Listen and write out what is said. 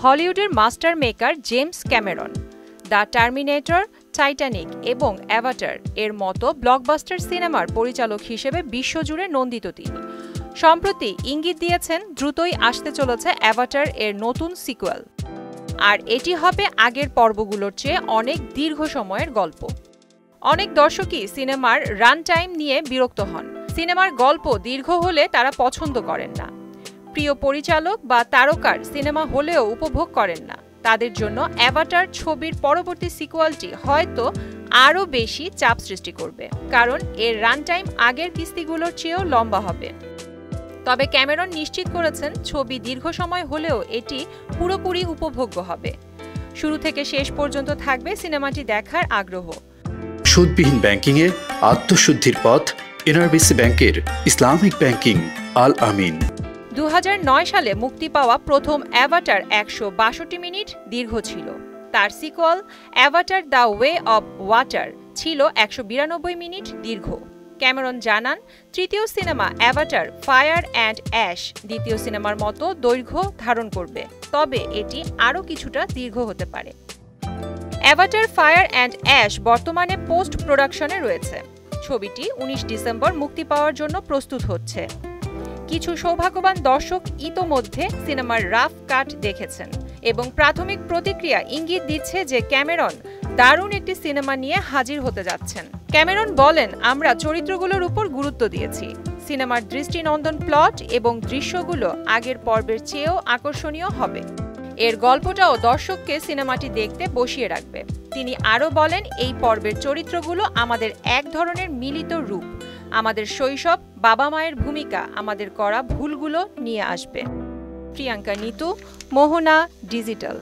হলিউডের master maker James Cameron the terminator, Titanic এবং Avatar এর মতো ব্লকবাস্টার সিনেমার পরিচালক হিসেবে বিশ্বজুড়ে নন্দিত তিনি। সম্প্রতি ইঙ্গিত দিয়েছেন দ্রুতই আসতে চলেছে অ্যাভাটার এর নতুন সিকুয়েল, আর এটি হবে আগের পর্বগুলোর চেয়ে অনেক দীর্ঘ সময়ের গল্প। অনেক দর্শকই সিনেমার রান টাইম নিয়ে বিরক্ত হন। সিনেমার গল্প দীর্ঘ হলে তারা পছন্দ করেন না। প্রিয় পরিচালক বা তারকার সিনেমা হলেও উপভোগ করেন না। তাদের জন্য অ্যাভাটার ছবির পরবর্তী সিকুয়েলটি হয়তো আরও বেশি চাপ সৃষ্টি করবে, কারণ এর রান টাইম আগের কিস্তিগুলোর চেয়েও লম্বা হবে। তবে ক্যামেরন নিশ্চিত করেছেন ছবি দীর্ঘ সময় হলেও এটি পুরোপুরি উপভোগ্য হবে। শুরু থেকে শেষ পর্যন্ত থাকবে সিনেমাটি দেখার আগ্রহ। সুদবিহীন ব্যাংকিংয়ে আত্মশুদ্ধির পথ এনআরবিসি ব্যাংকের ইসলামিক ব্যাংকিং আল আমিন। 2009 সালে মুক্তি পাওয়া প্রথম অ্যাভাটার 162 মিনিট দীর্ঘ ছিল। তার sequel Avatar the way of water ছিল 192 মিনিট দীর্ঘ। ক্যামেরন জানান, তৃতীয় cinema Avatar fire and ash দ্বিতীয় সিনেমার মতো দৈর্ঘ্য ধারণ করবে, তবে এটি আরও কিছুটা দীর্ঘ হতে পারে। অ্যাভাটার ফায়ার অ্যান্ড অ্যাশ বর্তমানে পোস্ট প্রোডাকশনে রয়েছে। ছবিটি 19 ডিসেম্বর মুক্তি পাওয়ার জন্য প্রস্তুত হচ্ছে। কিছু সৌভাগ্যবান দর্শক ইতোমধ্যে সিনেমার রাফ কাট দেখেছেন এবং প্রাথমিক প্রতিক্রিয়া ইঙ্গিত দিচ্ছে যে ক্যামেরন দারুণ একটি সিনেমা নিয়ে হাজির হতে যাচ্ছেন। ক্যামেরন বলেন, আমরা চরিত্রগুলোর উপর গুরুত্ব দিয়েছি। সিনেমার দৃষ্টিনন্দন প্লট এবং দৃশ্যগুলো আগের পর্বের চেয়েও আকর্ষণীয় হবে। এর গল্পটাও দর্শককে সিনেমাটি দেখতে বসিয়ে রাখবে। তিনি আরও বলেন, এই পর্বের চরিত্রগুলো আমাদের এক ধরনের মিলিত রূপ, আমাদের শৈশব, বাবা মায়ের ভূমিকা, আমাদের করা ভুলগুলো নিয়ে আসবে। প্রিয়াঙ্কা নিতু, মোহনা ডিজিটাল।